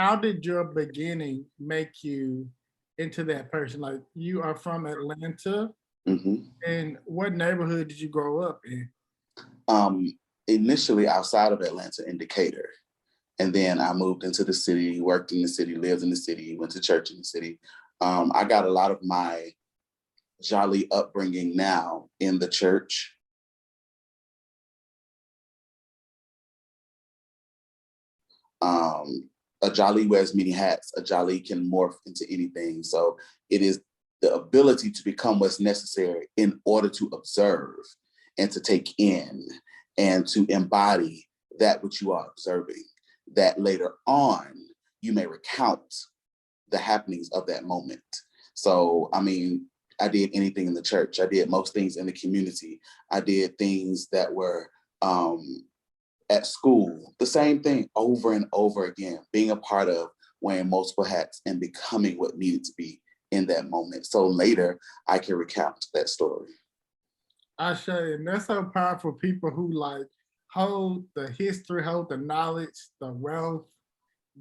how did your beginning make you into that person? Like you are from Atlanta, Hmm. and what neighborhood did you grow up in? Um, Initially outside of Atlanta in Decatur. And then I moved into the city, worked in the city, lived in the city, went to church in the city. I got a lot of my Jali upbringing now in the church. Um, a Jali wears many hats. A Jali can morph into anything. So it is the ability to become what's necessary in order to observe and to take in and to embody that which you are observing, that later on you may recount the happenings of that moment. So, I mean, I did anything in the church. I did most things in the community. I did things that were at school, the same thing over and over again, being a part of wearing multiple hats and becoming what needed to be in that moment. So later I can recount that story. I say, and that's so powerful. People who like hold the history, hold the knowledge, the wealth,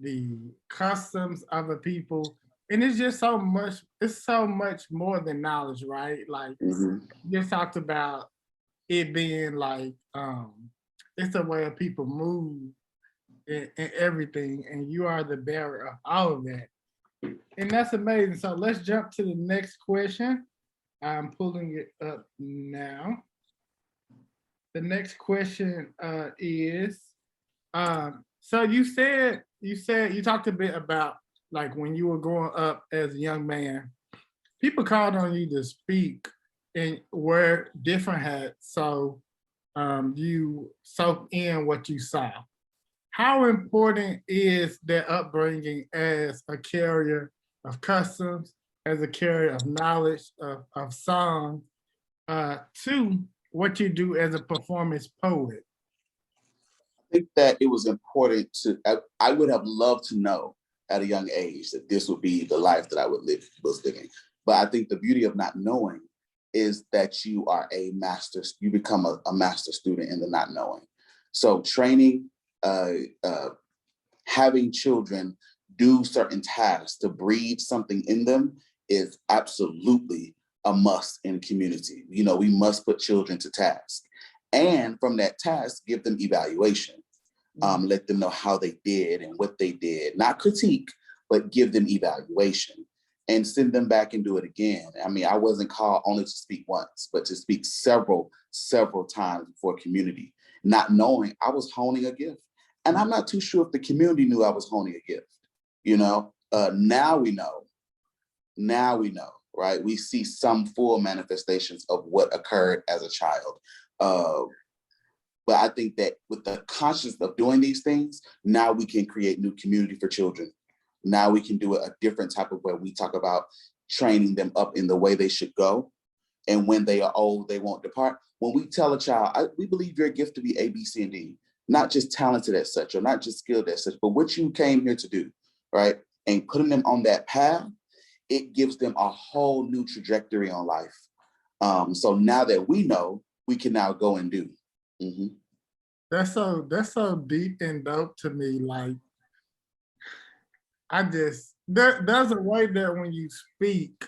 the customs of a people, and it's just so much. It's so much more than knowledge, right? Like Mm-hmm. you just talked about it being like it's a way of people move and everything, and you are the bearer of all of that, and that's amazing. So let's jump to the next question. I'm pulling it up now. The next question is so you said you talked a bit about like when you were growing up as a young man, people called on you to speak and wear different hats so you soak in what you saw. How important is their upbringing as a carrier of customs, as a carrier of knowledge, of song, to what you do as a performance poet? I think that it was important I would have loved to know at a young age that this would be the life that I was living. But I think the beauty of not knowing is that you are you become a master student in the not knowing. So training, uh, uh, having children do certain tasks to breed something in them is absolutely a must in community. You know, we must put children to task. And from that task, give them evaluation. Let them know how they did and what they did, not critique, but give them evaluation and send them back and do it again. I mean, I wasn't called only to speak once, but to speak several times before community, not knowing I was honing a gift. And I'm not too sure if the community knew I was honing a gift. You know, now we know. Now we know, right? We see some full manifestations of what occurred as a child. Uh, but I think that with the consciousness of doing these things, now we can create new community for children. Now we can do it a different type of way. We talk about training them up in the way they should go. And when they are old, they won't depart. When we tell a child, we believe your gift to be A, B, C, and D, not just talented as such or not just skilled as such, but what you came here to do, right? And putting them on that path, it gives them a whole new trajectory on life. So now that we know, we can now go and do. Mm-hmm. That's so deep and dope to me. Like there's a way that when you speak,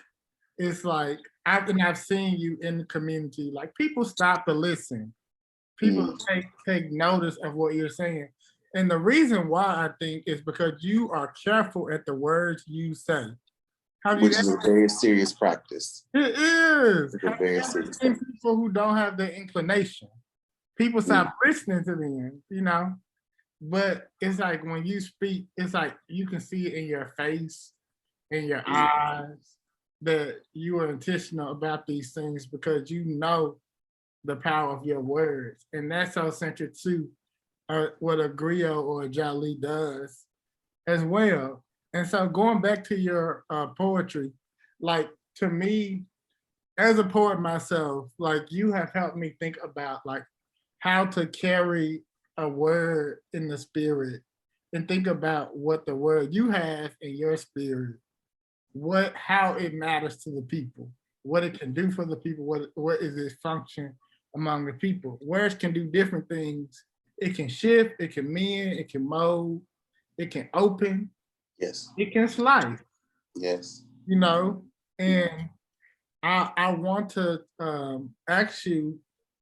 it's like I've seen you in the community. Like people stop to listen. People Mm-hmm. take notice of what you're saying. And the reason why I think is because you are careful at the words you say. Have you Which is a very serious practice. It is. It's a Have very you ever serious seen practice. people who don't have the inclination? People Mm-hmm. stop listening to them, you know? But it's like when you speak, it's like you can see it in your face, in your eyes, that you are intentional about these things because you know the power of your words. And that's so central to what a griot or a Jali does as well. And so going back to your poetry, like to me, as a poet myself, like you have helped me think about like how to carry a word in the spirit and think about what the word you have in your spirit, what how it matters to the people, what it can do for the people, what is its function among the people. Words can do different things. It can shift, it can mend, it can mold, it can open. Yes. it can slice, Yes. you know, and I want to ask you,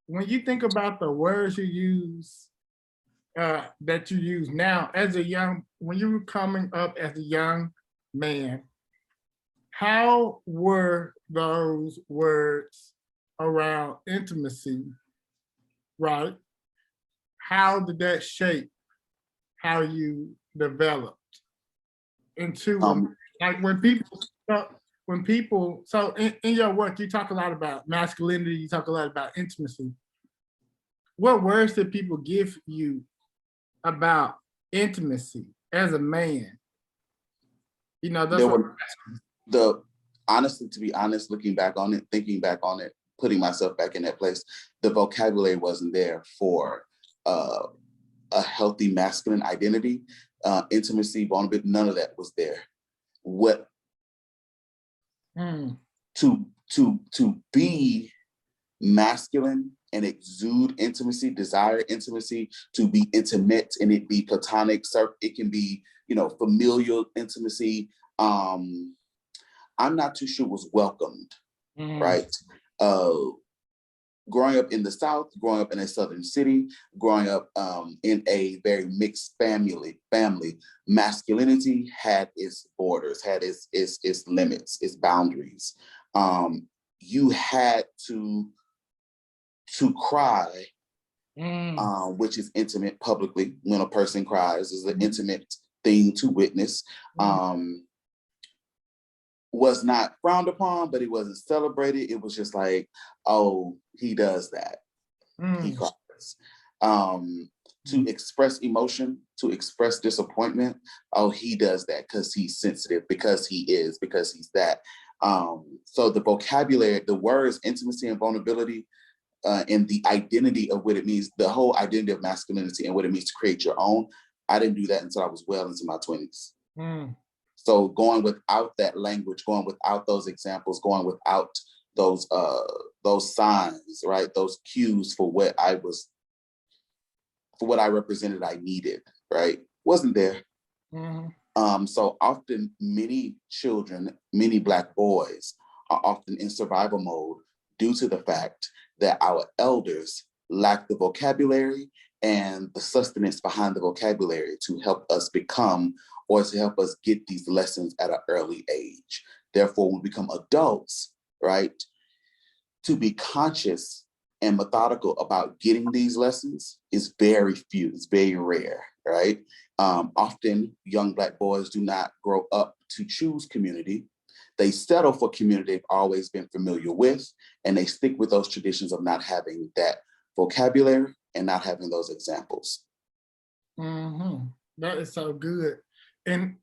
when you think about the words you use, that you use now as a young, when you were coming up as a young man, how were those words around intimacy, right? How did that shape how you developed into Um, like when people so in your work you talk a lot about masculinity, you talk a lot about intimacy. What words did people give you about intimacy as a man? You know, that's there what were the honestly, to be honest, looking back on it, thinking back on it, putting myself back in that place, the vocabulary wasn't there for uh, a healthy masculine identity, intimacy, vulnerability. None of that was there. What mm, to be masculine and exude intimacy, desire intimacy, to be intimate, and it be platonic, it can be, familial intimacy. I'm not too sure was welcomed, mm, right? Uh, growing up in the South, growing up in a Southern city, growing up in a very mixed family, masculinity had its borders, had its limits, its boundaries. You had to cry, mm, which is intimate publicly. When a person cries, is an intimate thing to witness. mm, Was not frowned upon, but it wasn't celebrated. It was just like, oh, he does that. He mm, cries. To express emotion, to express disappointment, oh, he does that because he's sensitive, because he's that. So the vocabulary, the words intimacy and vulnerability, and the identity of what it means, the whole identity of masculinity and what it means to create your own, I didn't do that until I was well into my 20s. mm, So going without that language, going without those examples, going without those signs, right? Those cues for what I represented, I needed, right? Wasn't there. mm, So often many children, many Black boys are often in survival mode due to the fact that our elders lack the vocabulary and the sustenance behind the vocabulary to help us become, or to help us get these lessons at an early age. Therefore, when we become adults, right, to be conscious and methodical about getting these lessons is very few, it's very rare, right? Often young Black boys do not grow up to choose community. They settle for community they've always been familiar with, and they stick with those traditions of not having that vocabulary and not having those examples. mm-hmm. That is so good. And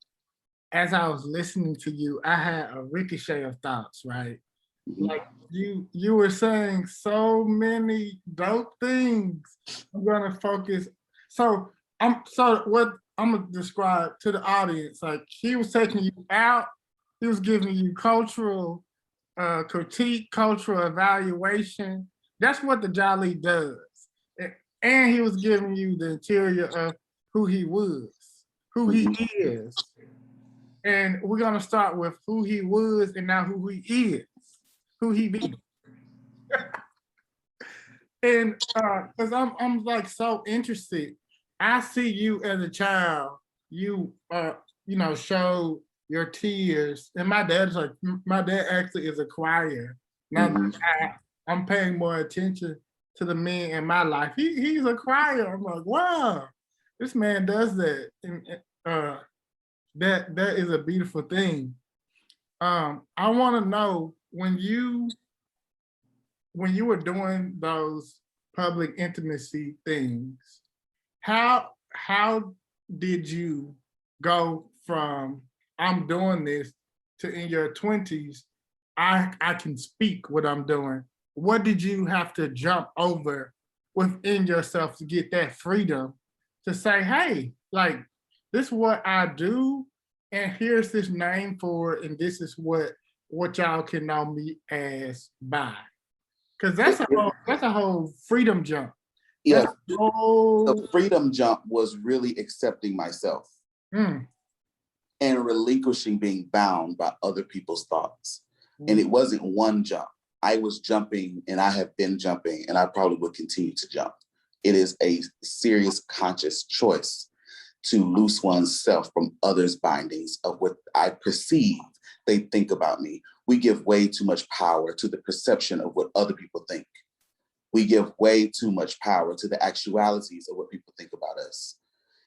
as I was listening to you, I had a ricochet of thoughts, right? Mhm. Like you were saying so many dope things. I'm gonna focus. So what I'm gonna describe to the audience, like he was taking you out, he was giving you cultural critique, cultural evaluation. That's what the Jali does. And he was giving you the interior of who he was, who he Mhm. is. And we're gonna start with who he was and now who he is, who he be. And because I'm like so interested. I see you as a child, you showed your tears. And my dad actually is a crier. Now Mhm. I'm paying more attention to the men in my life. He's a crier. I'm like, wow, this man does that. And that is a beautiful thing. I want to know when you were doing those public intimacy things, how did you go from I'm doing this to in your 20s, I can speak what I'm doing? What did you have to jump over within yourself to get that freedom to say, hey, like this is what I do, and here's this name for it, and this is what y'all can know me as by? Because that's a whole freedom jump. That's Yeah, a whole the freedom jump was really accepting myself. mm, and relinquishing being bound by other people's thoughts. And it wasn't one jump. I was jumping, and I have been jumping, and I probably will continue to jump. It is a serious conscious choice to loose oneself from others' bindings of what I perceive they think about me. We give way too much power to the perception of what other people think. We give way too much power to the actualities of what people think about us.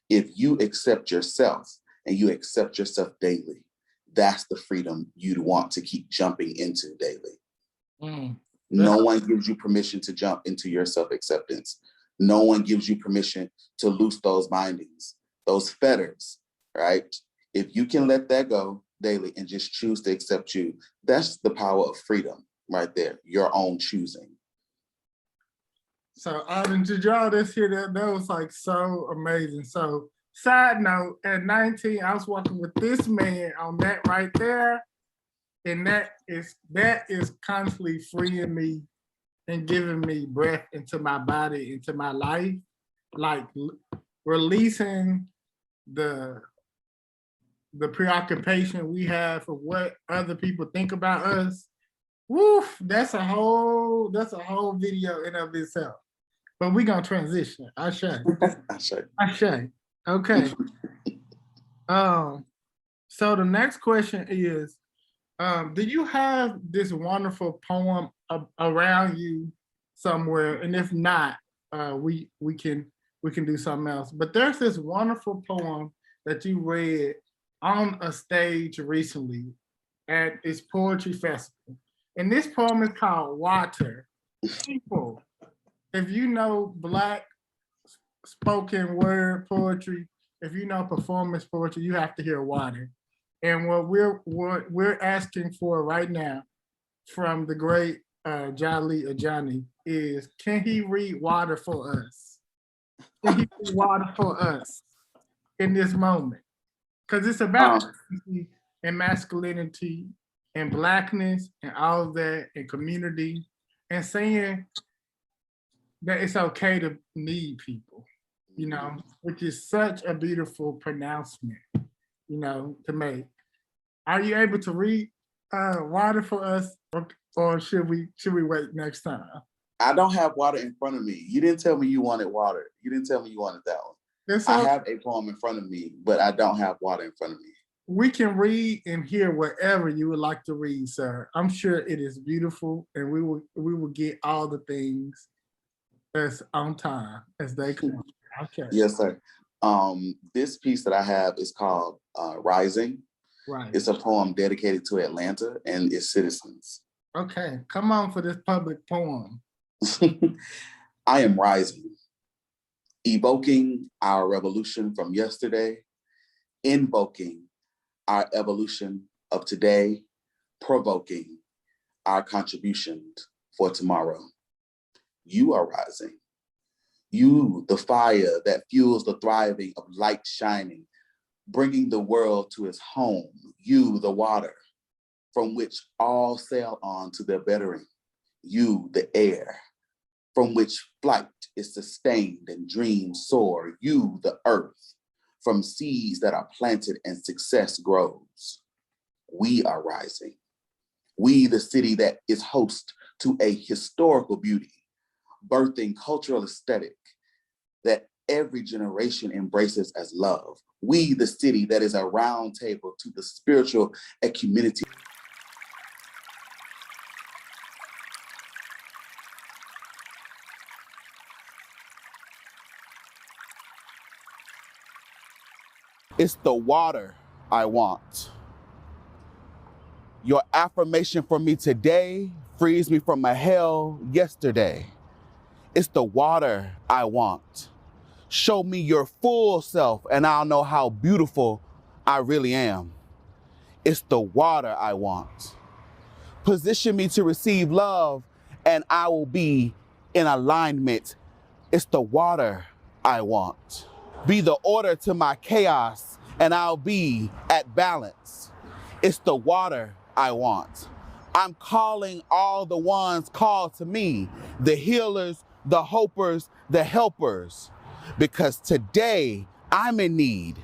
If you accept yourself and you accept yourself daily, that's the freedom you'd want to keep jumping into daily. No one gives you permission to jump into your self-acceptance. No one gives you permission to loose those bindings, those fetters, right? If you can let that go daily and just choose to accept you, that's the power of freedom right there, your own choosing. So did y'all just hear that? That was like so amazing. So side note, at 19, I was working with this man on that right there. And that is constantly freeing me and giving me breath into my body, into my life, like releasing the preoccupation we have for what other people think about us. Woof, that's a whole video in of itself. But we're gonna transition. I say. Okay. So the next question is, do you have this wonderful poem around you somewhere? And if not, we can do something else. But there's this wonderful poem that you read on a stage recently at this poetry festival. And this poem is called Water. People, if you know Black spoken word poetry, if you know performance poetry, you have to hear Water. And what we're asking for right now from the great Jali Ajani is, can he read Water for us? Can he read Water for us in this moment? Because it's about and masculinity and Blackness and all of that and community, and saying that it's okay to need people, you know, which is such a beautiful pronouncement, you know, to make. Are you able to read Water for us, or should we wait next time? I don't have water in front of me. You didn't tell me you wanted water. You didn't tell me you wanted that one. I have a poem in front of me, but I don't have water in front of me. We can read and hear whatever you would like to read, sir. I'm sure it is beautiful, and we will get all the things that's on time as they come. Okay. Yes, sir. This piece that I have is called Rising. Right. It's a poem dedicated to Atlanta and its citizens. Okay, come on for this public poem. I am rising, evoking our revolution from yesterday, invoking our evolution of today, provoking our contributions for tomorrow. You are rising. You, the fire that fuels the thriving of light shining, bringing the world to its home. You, the water from which all sail on to their bettering. You, the air from which flight is sustained and dreams soar. You, the earth from seeds that are planted and success grows. We are rising. We, the city that is host to a historical beauty, birthing cultural aesthetic that every generation embraces as love. We, the city that is a round table to the spiritual equanimity. It's the water I want. Your affirmation for me today frees me from a hell yesterday. It's the water I want. Show me your full self and I'll know how beautiful I really am. It's the water I want. Position me to receive love and I will be in alignment. It's the water I want. Be the order to my chaos and I'll be at balance. It's the water I want. I'm calling all the ones called to me, the healers, the hopers, the helpers, because today I'm in need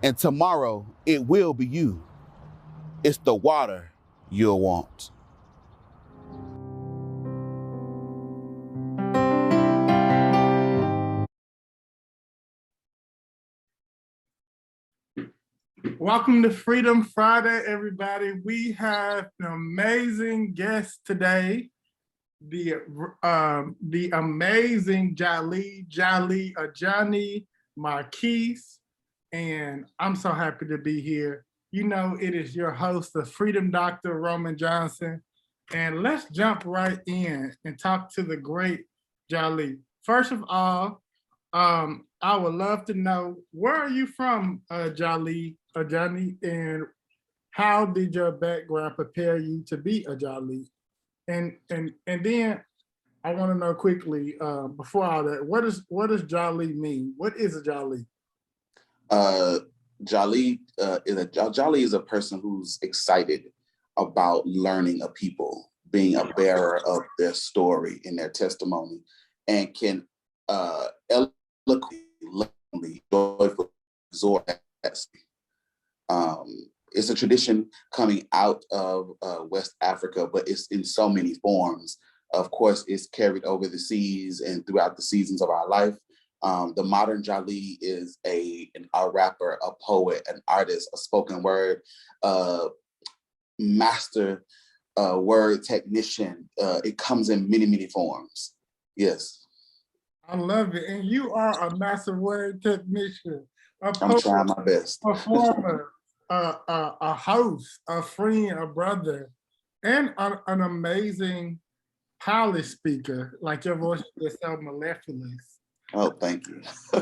And tomorrow, it will be you. It's the water you'll want. Welcome to Freedom Friday, everybody. We have an amazing guest today, the amazing Jali Ajani Marquise, and I'm so happy to be here. You know, it is your host, the Freedom Doctor, Roman Johnson, and let's jump right in and talk to the great Jali. First of all, I would love to know, where are you from, Jali Ajani, and how did your background prepare you to be a Jali? And then I want to know quickly, before all that, what does Jali mean? What is a Jali? Jali is a person who's excited about learning a people, being a bearer of their story and their testimony, and can eloquently, joyfully exhort that. It's a tradition coming out of West Africa, but it's in so many forms. Of course, it's carried over the seas and throughout the seasons of our life. The modern Jali is a rapper, a poet, an artist, a spoken word master, word technician. It comes in many, many forms. Yes. I love it. And you are a master word technician, a I'm poet, trying my best. performer, a host, a friend, a brother, and an amazing polished speaker. Like, your voice is so mellifluous. Oh, thank you. I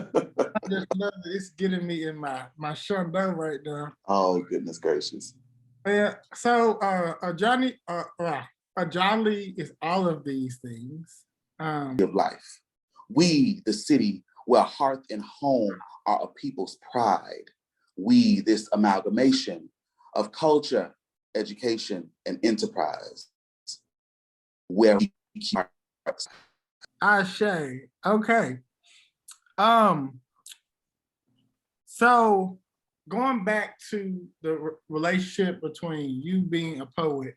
just love it. It's getting me in my shundo right now. Oh, goodness gracious. Yeah. So a Jolly is all of these things. Of life. We, the city where hearth and home are a people's pride. We, this amalgamation of culture, education, and enterprise, where we keep our hearts. Ashe. Okay. So going back to the relationship between you being a poet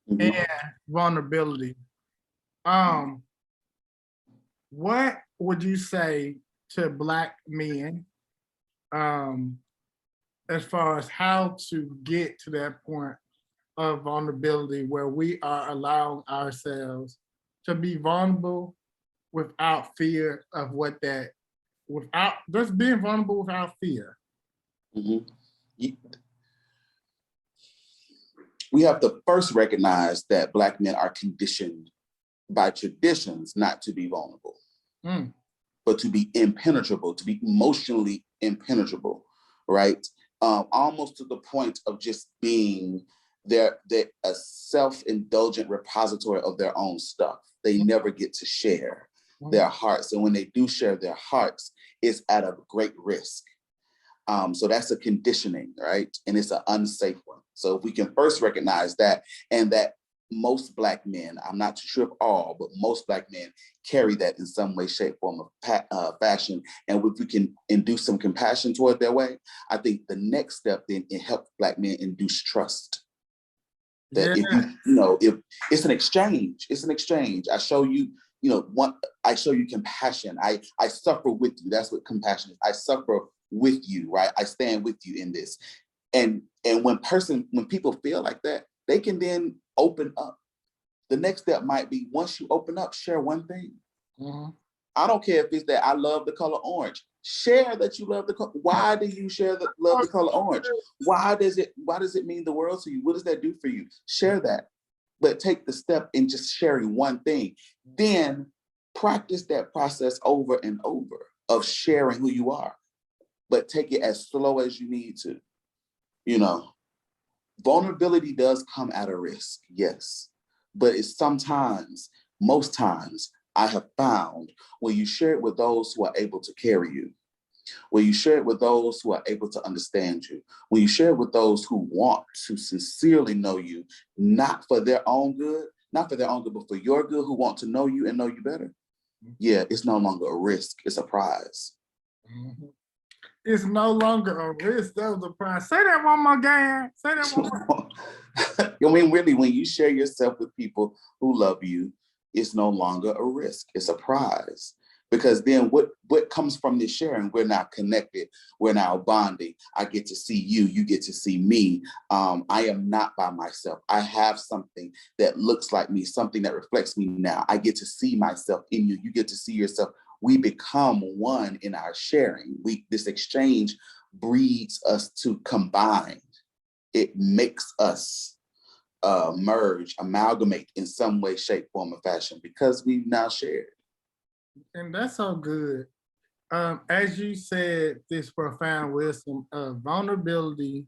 and vulnerability, what would you say to Black men, as far as how to get to that point of vulnerability where we are allowing ourselves to be vulnerable without fear of without just being vulnerable without fear? Mm-hmm. We have to first recognize that Black men are conditioned by traditions not to be vulnerable, but to be impenetrable, to be emotionally impenetrable, right? Almost to the point of just being a self-indulgent repository of their own stuff. They never get to share their hearts. And when they do share their hearts, it's at a great risk. So that's a conditioning, right? And it's an unsafe one. So if we can first recognize that, and that most Black men, I'm not too sure of all, but most Black men carry that in some way, shape, form, of fashion. And if we can induce some compassion toward their way, I think the next step then it helps Black men induce trust. That if it's an exchange, I show you, I show you compassion. I suffer with you. That's what compassion is. I suffer with you, right? I stand with you in this. And when people feel like that, they can then open up. The next step might be, once you open up, share one thing. I don't care if it's that I love the color orange. Share that you love the color. Why do you love the color orange? Why does it mean the world to you? What does that do for you? Share that. But take the step in just sharing one thing. Then practice that process over and over of sharing who you are. But take it as slow as you need to. Vulnerability does come at a risk, yes. But it's most times, I have found, when you share it with those who are able to carry you, when you share it with those who are able to understand you, when you share it with those who want to sincerely know you, not for their own good, but for your good, who want to know you and know you better, yeah, it's no longer a risk, it's a prize. It's no longer a risk. That was a prize. Say that one more again. Say that one more. I mean, really, when you share yourself with people who love you, it's no longer a risk. It's a prize. Because then what comes from this sharing? We're now connected. We're now bonding. I get to see you. You get to see me. I am not by myself. I have something that looks like me, something that reflects me now. I get to see myself in you. You get to see yourself. We become one in our sharing. This exchange breeds us to combine. It makes us merge, amalgamate in some way, shape, form, or fashion because we've now shared. And that's so good. As you said, this profound wisdom of vulnerability,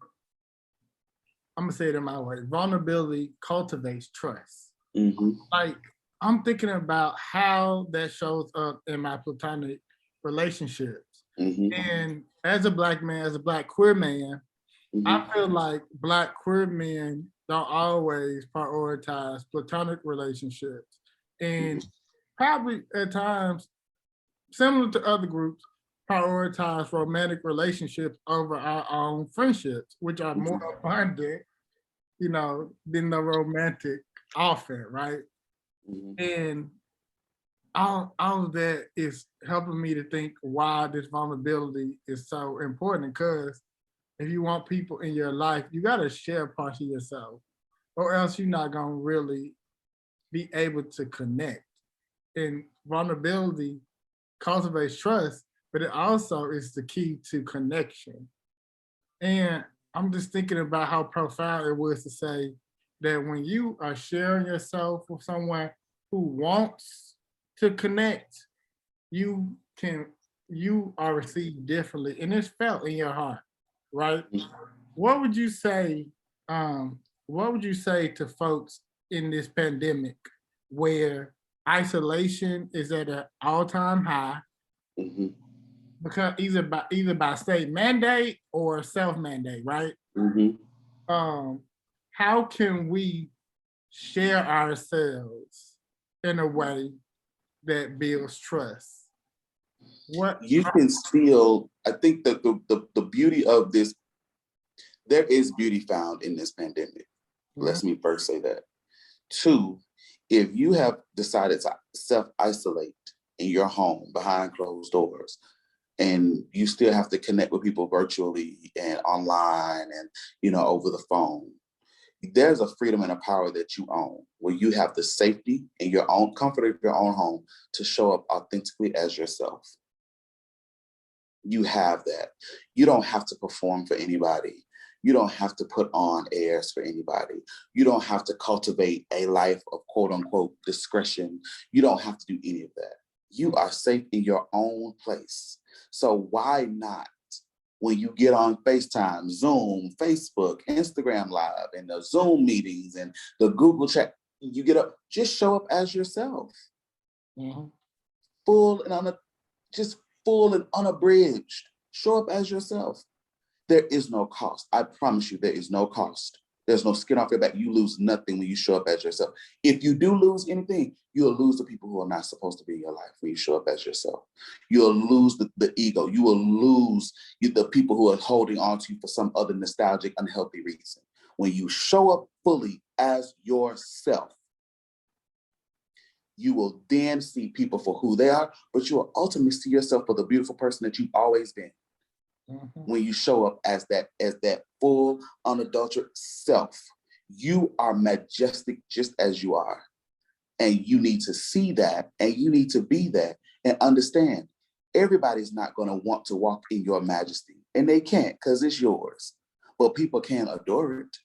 I'm gonna say it in my way. Vulnerability cultivates trust. Mm-hmm. Like I'm thinking about how that shows up in my platonic relationships. Mm-hmm. And as a Black man, as a Black queer man, Mm-hmm. I feel like Black queer men don't always prioritize platonic relationships. And probably at times, similar to other groups, prioritize romantic relationships over our own friendships, which are more abundant, than the romantic often, right? Mm-hmm. And all of that is helping me to think why this vulnerability is so important. Because if you want people in your life, you got to share parts of yourself, or else you're not going to really be able to connect. And vulnerability cultivates trust, but it also is the key to connection. And I'm just thinking about how profound it was to say that when you are sharing yourself with someone who wants to connect, you can you are received differently and it's felt in your heart, right? What would you say? What would you say to folks in this pandemic where isolation is at an all-time high Mm-hmm. because either by state mandate or self-mandate, right? Mm-hmm. How can we share ourselves in a way that builds trust? What? You can still, I think that the beauty of this, there is beauty found in this pandemic. Let me first say that. Two, if you have decided to self-isolate in your home behind closed doors, and you still have to connect with people virtually and online and over the phone, there's a freedom and a power that you own where you have the safety and your own comfort of your own home to show up authentically as yourself. You have that. You don't have to perform for anybody. You don't have to put on airs for anybody. You don't have to cultivate a life of quote unquote discretion. You don't have to do any of that. You are safe in your own place. So why not, when you get on FaceTime, Zoom, Facebook, Instagram Live, and the Zoom meetings and the Google chat, you get up, just show up as yourself. Mm-hmm. Full and unabridged. Show up as yourself. There is no cost. I promise you, there is no cost. There's no skin off your back. You lose nothing when you show up as yourself. If you do lose anything, you'll lose the people who are not supposed to be in your life when you show up as yourself. You'll lose the ego. You will lose the people who are holding on to you for some other nostalgic, unhealthy reason. When you show up fully as yourself, you will then see people for who they are, but you will ultimately see yourself for the beautiful person that you've always been. Mm-hmm. When you show up as that full, unadulterated self, you are majestic just as you are. And you need to see that, and you need to be that, and understand everybody's not going to want to walk in your majesty, and they can't because it's yours. But people can adore it.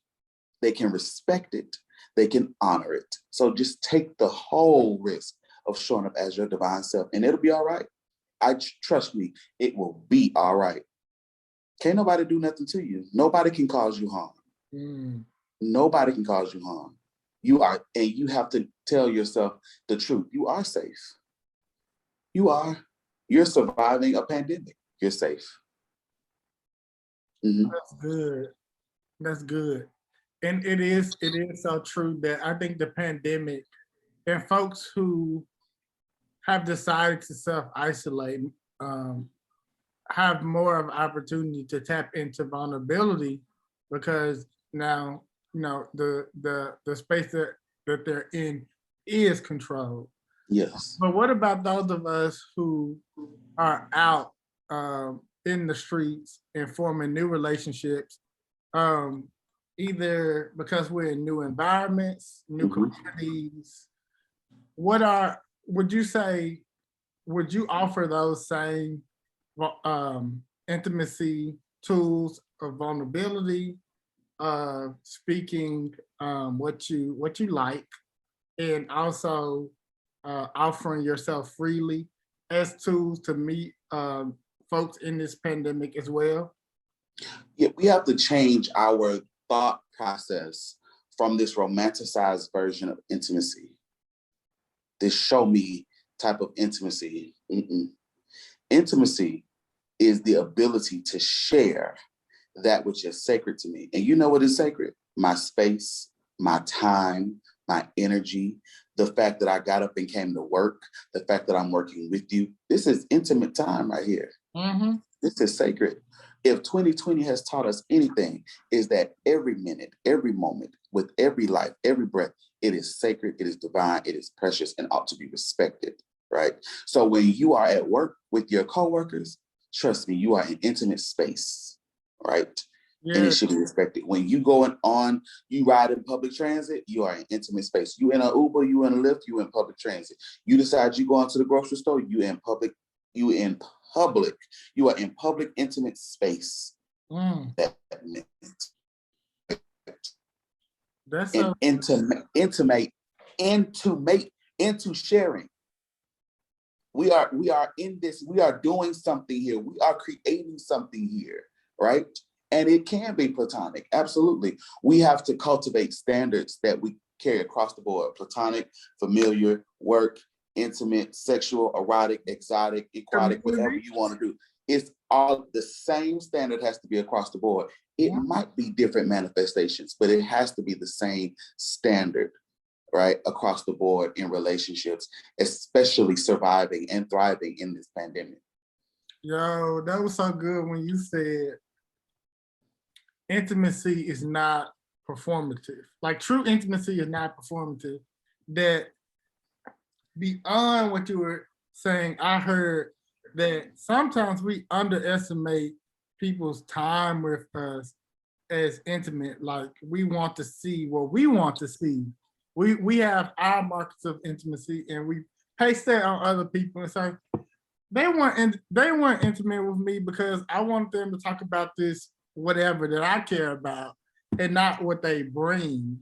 They can respect it. They can honor it. So just take the whole risk of showing up as your divine self, and it'll be all right. Trust me, it will be all right. Can't nobody do nothing to you. Nobody can cause you harm. Nobody can cause you harm. You are, and you have to tell yourself the truth. You are safe. You are. You're surviving a pandemic. You're safe. Mm-hmm. That's good. That's good. And it is so true that I think the pandemic and folks who have decided to self-isolate, have more of opportunity to tap into vulnerability because now the space that they're in is controlled. Yes. But what about those of us who are out in the streets and forming new relationships, um, either because we're in new environments, new communities? What are would you say? Would you offer those same intimacy tools of vulnerability, speaking what you like, and also offering yourself freely as tools to meet folks in this pandemic as well? Yeah, we have to change our thought process from this romanticized version of intimacy, this show me type of intimacy. Intimacy is the ability to share that which is sacred to me. And you know what is sacred? My space, my time, my energy, the fact that I got up and came to work, the fact that I'm working with you. This is intimate time right here. Mm-hmm. This is sacred. If 2020 has taught us anything, is that every minute, every moment, with every life, every breath, it is sacred, it is divine, it is precious, and ought to be respected, right? So when you are at work with your coworkers, trust me, you are in intimate space, right? And Yeah. it should be respected. When you you ride in public transit, you are in intimate space. You in an Uber, you in a Lyft, you in public transit. You decide you go into the grocery store, you in public, you are in public intimate space. Mm. That That's and so. into sharing. We are in this, we are doing something here, we are creating something here, right? And it can be platonic, absolutely. We have to cultivate standards that we carry across the board: platonic, familiar, work, intimate, sexual, erotic, exotic, aquatic, whatever you want to do. It's all the same standard has to be across the board. It might be different manifestations, but it has to be the same standard, right, across the board in relationships, especially surviving and thriving in this pandemic. Yo, that was so good when you said intimacy is not performative. Like true intimacy is not performative. That beyond what you were saying, I heard that sometimes we underestimate people's time with us as intimate. Like we want to see what we want to see. We have our markets of intimacy and we paste that on other people and say they weren't intimate with me because I want them to talk about this whatever that I care about and not what they bring.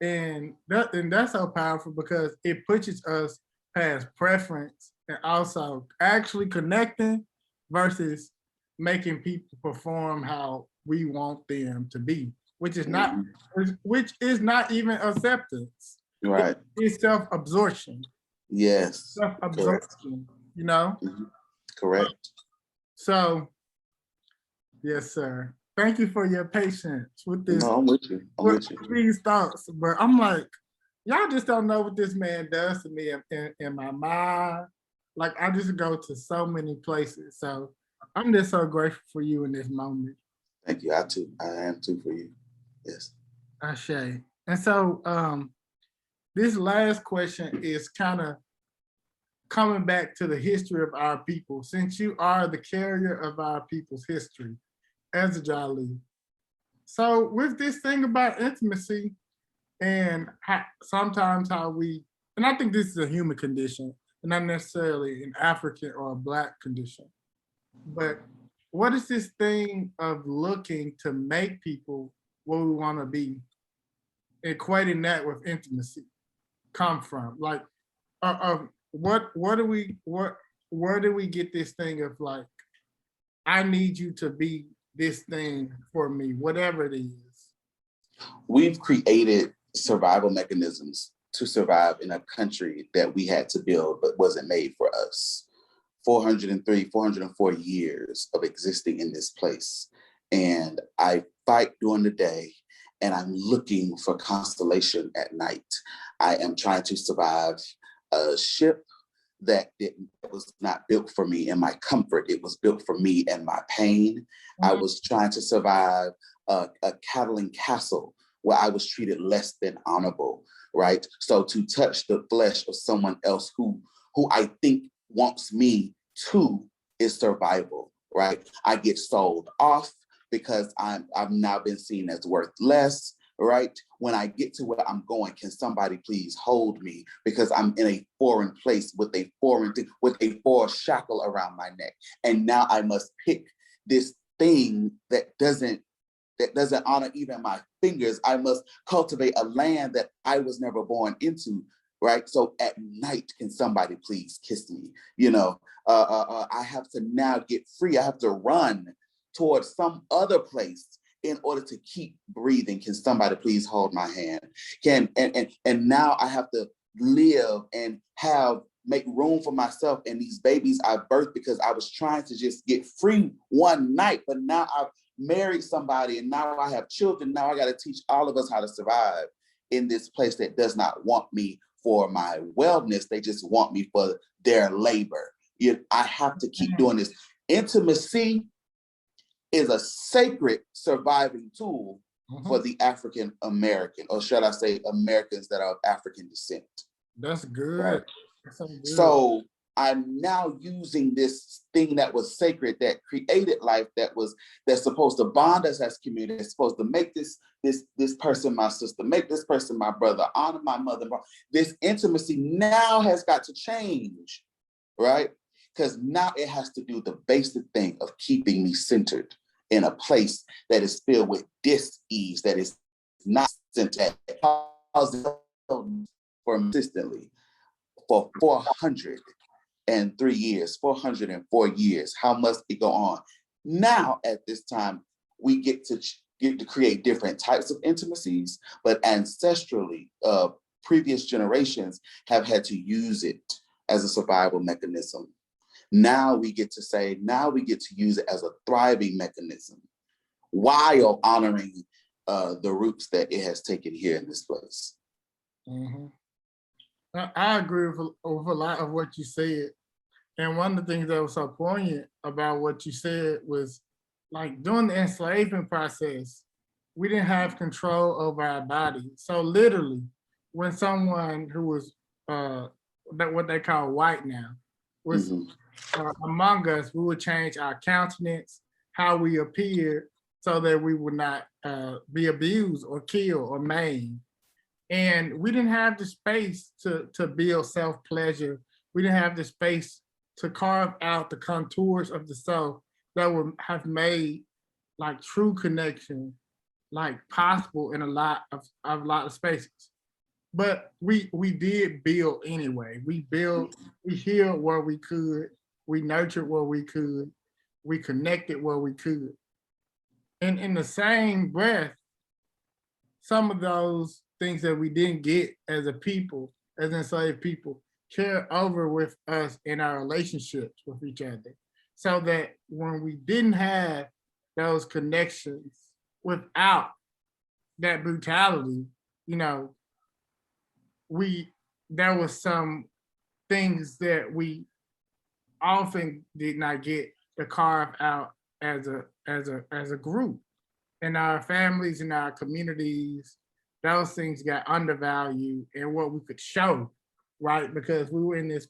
And that's so powerful because it pushes us past preference and also actually connecting versus making people perform how we want them to be, which is not even acceptance. Right. It's self-absorption. Yes. Self-absorption, you know? Correct. So, yes, sir. Thank you for your patience with this. No, I'm with you. With these thoughts. But I'm like, y'all just don't know what this man does to me in my mind. Like, I just go to so many places. So, I'm just so grateful for you in this moment. Thank you. I am too for you. Yes. Ashe. And so, this last question is kind of coming back to the history of our people. Since you are the carrier of our people's history as a Jali, so with this thing about intimacy and sometimes how we, and I think this is a human condition, and not necessarily an African or a Black condition, but what is this thing of looking to make people what we want to be, equating that with intimacy come from? Like, where do we get this thing of like, I need you to be this thing for me, whatever it is? We've created survival mechanisms to survive in a country that we had to build but wasn't made for us. 403, 404 years of existing in this place. And I fight during the day and I'm looking for constellation at night. I am trying to survive a ship that was not built for me and my comfort. It was built for me and my pain. I was trying to survive a Catalan castle where I was treated less than honorable, right? So to touch the flesh of someone else who I think wants me too is survival, right? I get sold off because I've now been seen as worth less, right? When I get to where I'm going, can somebody please hold me? Because I'm in a foreign place with a foreign shackle around my neck. And now I must pick this thing that doesn't honor even my fingers. I must cultivate a land that I was never born into, right? So at night, can somebody please kiss me? I have to now get free. I have to run towards some other place in order to keep breathing. Can somebody please hold my hand? And now I have to live and make room for myself and these babies I birthed because I was trying to just get free one night, but now I've married somebody and now I have children. Now I got to teach all of us how to survive in this place that does not want me for my wellness. They just want me for their labor. I have to keep doing this. Intimacy is a sacred surviving tool for the African American, or should I say Americans that are of African descent. That's good. Right? That's good. So I'm now using this thing that was sacred, that created life, that's supposed to bond us as community. It's supposed to make this person my sister, make this person my brother, honor my mother. This intimacy now has got to change, right? Because now it has to do the basic thing of keeping me centered in a place that is filled with dis-ease, that is not centered, that causes for consistently for 403 years, 404 years. How must it go on? Now, at this time, we get to create different types of intimacies, but ancestrally, previous generations have had to use it as a survival mechanism. Now we get to use it as a thriving mechanism while honoring the roots that it has taken here in this place. Mm-hmm. I agree with a lot of what you said. And one of the things that was so poignant about what you said was, like, during the enslavement process, we didn't have control over our body. So literally, when someone who was what they call white now was among us, we would change our countenance, how we appeared, so that we would not be abused or killed or maimed. And we didn't have the space to build self-pleasure. We didn't have the space to carve out the contours of the soul that would have made like true connection like possible in a lot of spaces. But we did build anyway. We healed where we could, we nurtured where we could, we connected where we could. And in the same breath, some of those things that we didn't get as a people, as enslaved people, carry over with us in our relationships with each other. So that when we didn't have those connections without that brutality, there was some things that we often did not get to carve out as a group. In our families, in our communities, those things got undervalued in what we could show, right? Because we were in this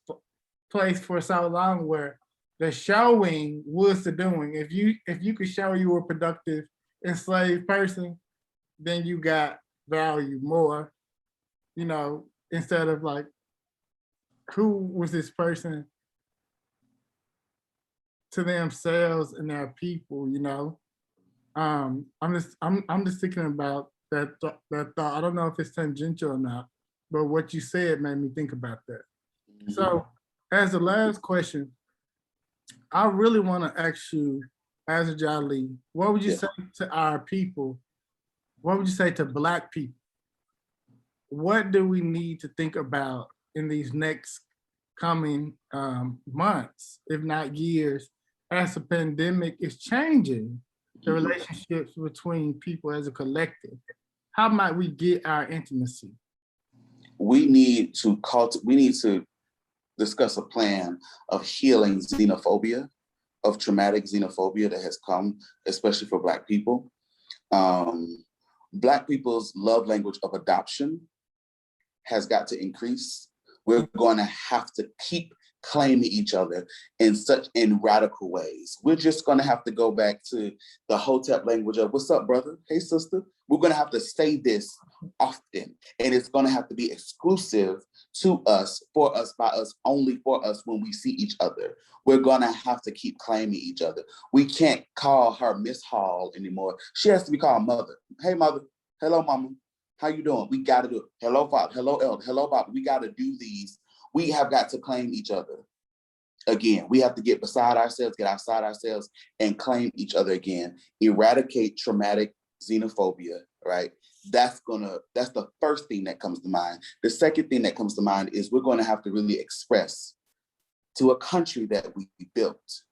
place for so long where the showing was the doing. If you could show you were a productive enslaved person, then you got value more, instead of like, who was this person to themselves and their people, I'm just thinking about that thought. I don't know if it's tangential or not, but what you said made me think about that. Mm-hmm. So as the last question, I really want to ask you, as a Jali, what would you say to our people? What would you say to Black people? What do we need to think about in these next coming months, if not years, as the pandemic is changing the relationships between people as a collective? How might we get our intimacy? We need to discuss a plan of healing xenophobia, of traumatic xenophobia that has come, especially for Black people. Black people's love language of adoption has got to increase. We're going to have to keep claiming each other in radical ways. We're just going to have to go back to the Hotep language of what's up, brother? Hey, sister. We're going to have to say this often, and it's going to have to be exclusive to us, for us, by us, only for us when we see each other. We're going to have to keep claiming each other. We can't call her Miss Hall anymore. She has to be called mother. Hey, mother. Hello, mama. How you doing? We got to do it. Hello, father. Hello, elder. Hello, Bob. We got to do these. We have got to claim each other again. We have to get beside ourselves, get outside ourselves, and claim each other again. Eradicate traumatic xenophobia, right? That's the first thing that comes to mind. The second thing that comes to mind is we're going to have to really express to a country that we built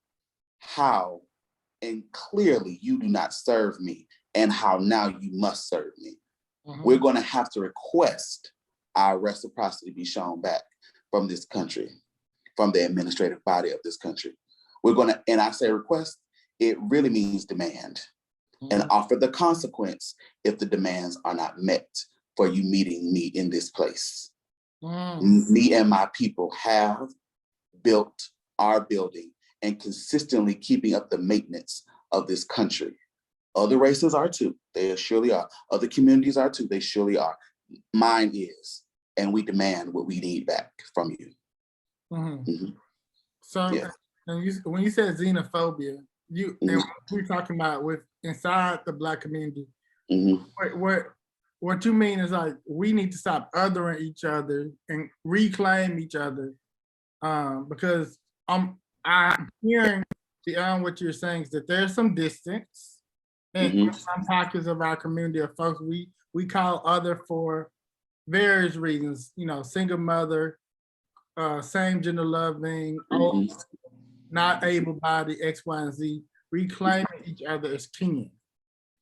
how, and clearly you do not serve me, and how now you must serve me. We're going to have to request our reciprocity be shown back from this country, from the administrative body of this country. We're going to, and I say request, it really means demand, and offer the consequence if the demands are not met for you meeting me in this place. Me and my people have built, are building, and consistently keeping up the maintenance of this country. Other races are too, they surely are. Other communities are too, they surely are. Mine is, and we demand what we need back from you. So, Yeah. and when you said xenophobia, and we're talking about with inside the Black community, what you mean is like we need to stop othering each other and reclaim each other, because I'm hearing beyond what you're saying is that there's some distance. And some pockets of our community of folks we call other for various reasons, single mother, same gender loving, not able body, X, Y, and Z, reclaiming each other as kin.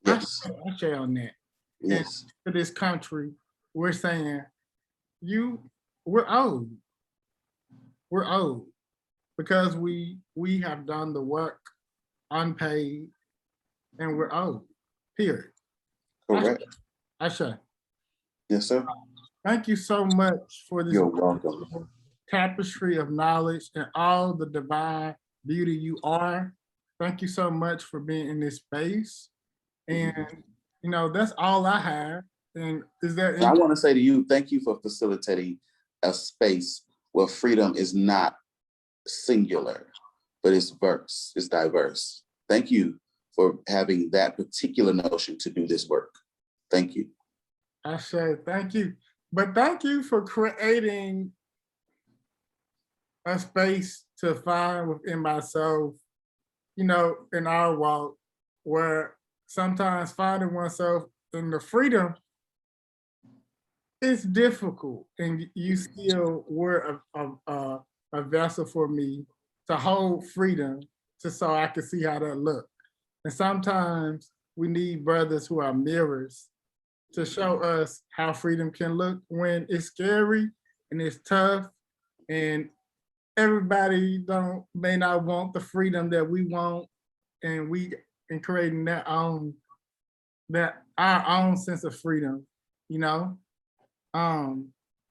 Yes. I share on that. Yes. And for this country, we're saying, we're old. We're old because we have done the work unpaid, and we're old, period. Correct. Asha. Yes, sir. Thank you so much for this You're welcome. Tapestry of knowledge and all the divine beauty you are. Thank you so much for being in this space. And that's all I have. And is there I want to say to you, thank you for facilitating a space where freedom is not singular, but it's diverse. Thank you for having that particular notion to do this work. Thank you. I say thank you. But thank you for creating a space to find within myself, in our walk, where sometimes finding oneself in the freedom is difficult, and you still were a vessel for me to hold freedom, so I can see how that looked. And sometimes we need brothers who are mirrors to show us how freedom can look when it's scary and it's tough, and everybody may not want the freedom that we want, and in creating our own sense of freedom.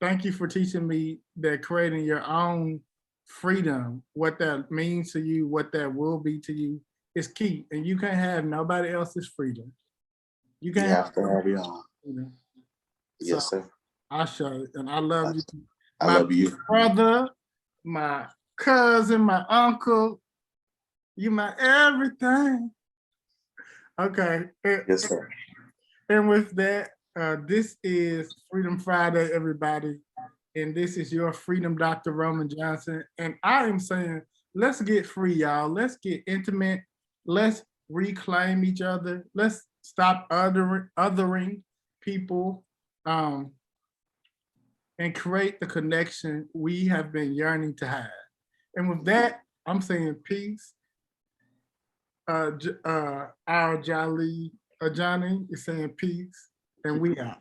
Thank you for teaching me that creating your own freedom, what that means to you, what that will be to you, is key. And you can't have nobody else's freedom. You can't have to have your own. Yes, sir. I show it, and I love you. I love you. Brother, my cousin, my uncle, you my everything. Okay. Yes, sir. And with that, this is Freedom Friday, everybody. And this is your Freedom Dr. Roman Johnson. And I am saying, let's get free, y'all. Let's get intimate. Let's reclaim each other. Let's stop othering people, and create the connection we have been yearning to have. And with that, I'm saying peace. Our Jali Ajani is saying peace, and we out.